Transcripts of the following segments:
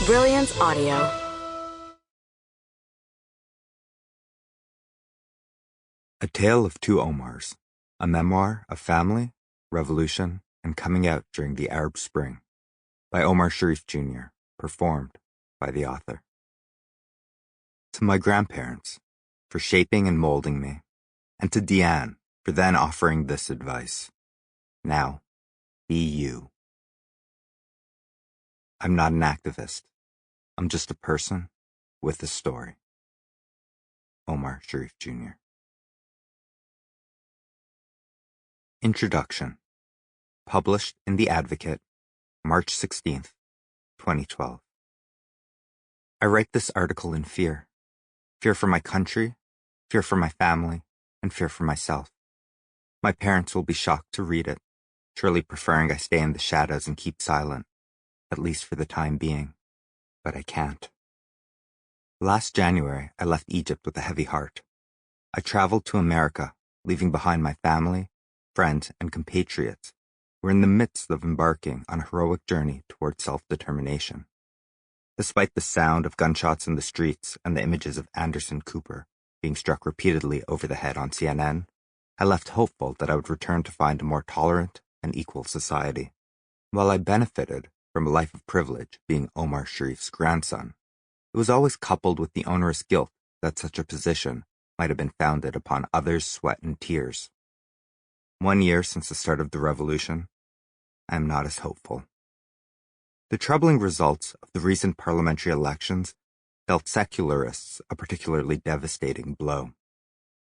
Brilliance Audio. A Tale of Two Omars, a memoir of family, revolution, and coming out during the Arab Spring, by Omar Sharif Jr., performed by the author. To my grandparents, for shaping and molding me, and to Deanne, for then offering this advice. Now, be you. I'm not an activist. I'm just a person with a story. Omar Sharif Jr. Introduction. Published in The Advocate, March 16th, 2012. I write this article in fear. Fear for my country, fear for my family, and fear for myself. My parents will be shocked to read it, surely preferring I stay in the shadows and keep silent, at least for the time being. But I can't. Last January, I left Egypt with a heavy heart. I traveled to America, leaving behind my family, friends, and compatriots who were in the midst of embarking on a heroic journey toward self-determination. Despite the sound of gunshots in the streets and the images of Anderson Cooper being struck repeatedly over the head on CNN, I left hopeful that I would return to find a more tolerant and equal society. While I benefited from a life of privilege being Omar Sharif's grandson, it was always coupled with the onerous guilt that such a position might have been founded upon others' sweat and tears. 1 year since the start of the revolution, I am not as hopeful. The troubling results of the recent parliamentary elections dealt secularists a particularly devastating blow.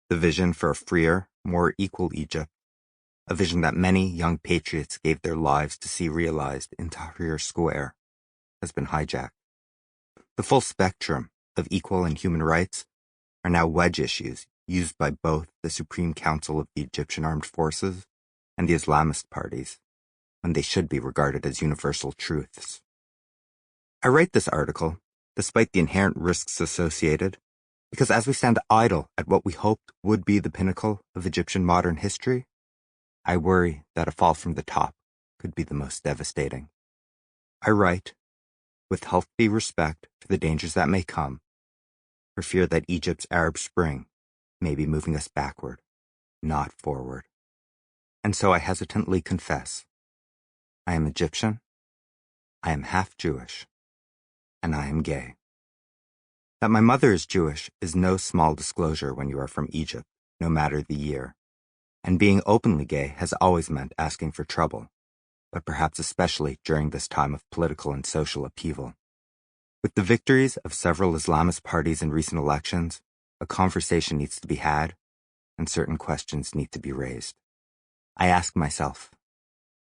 The vision for a freer, more equal Egypt, a vision that many young patriots gave their lives to see realized in Tahrir Square, has been hijacked. The full spectrum of equal and human rights are now wedge issues used by both the Supreme Council of the Egyptian Armed Forces and the Islamist parties, when they should be regarded as universal truths. I write this article, despite the inherent risks associated, because as we stand idle at what we hoped would be the pinnacle of Egyptian modern history, I worry that a fall from the top could be the most devastating. I write, with healthy respect for the dangers that may come, for fear that Egypt's Arab Spring may be moving us backward, not forward. And so I hesitantly confess, I am Egyptian, I am half Jewish, and I am gay. That my mother is Jewish is no small disclosure when you are from Egypt, no matter the year. And being openly gay has always meant asking for trouble, but perhaps especially during this time of political and social upheaval. With the victories of several Islamist parties in recent elections, a conversation needs to be had, and certain questions need to be raised. I ask myself,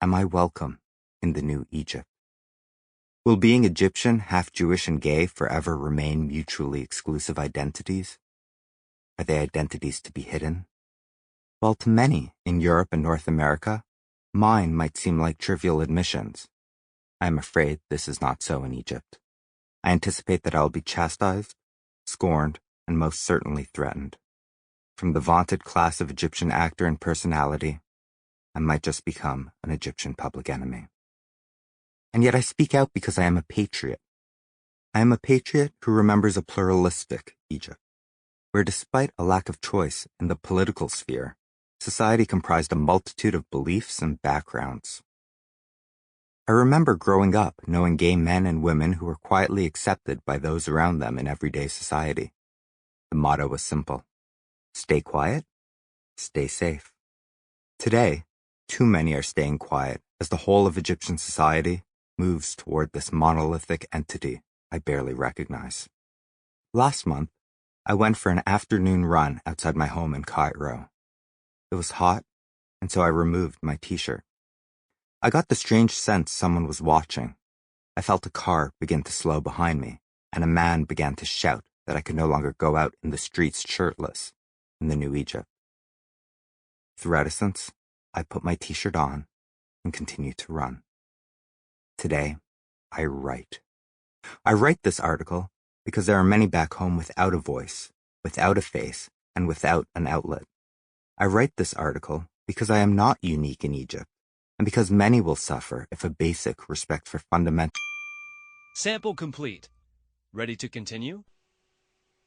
am I welcome in the new Egypt? Will being Egyptian, half Jewish, and gay forever remain mutually exclusive identities? Are they identities to be hidden? While to many in Europe and North America, mine might seem like trivial admissions, I am afraid this is not so in Egypt. I anticipate that I will be chastised, scorned, and most certainly threatened. From the vaunted class of Egyptian actor and personality, I might just become an Egyptian public enemy. And yet I speak out because I am a patriot. I am a patriot who remembers a pluralistic Egypt, where despite a lack of choice in the political sphere, society comprised a multitude of beliefs and backgrounds. I remember growing up knowing gay men and women who were quietly accepted by those around them in everyday society. The motto was simple: stay quiet, stay safe. Today, too many are staying quiet as the whole of Egyptian society moves toward this monolithic entity I barely recognize. Last month, I went for an afternoon run outside my home in Cairo. It was hot, and so I removed my t-shirt. I got the strange sense someone was watching. I felt a car begin to slow behind me, and a man began to shout that I could no longer go out in the streets shirtless in the new Egypt. With reticence, I put my t-shirt on and continued to run. Today, I write. I write this article because there are many back home without a voice, without a face, and without an outlet. I write this article because I am not unique in Egypt, and because many will suffer if a basic respect for fundamental Sample complete. Ready to continue?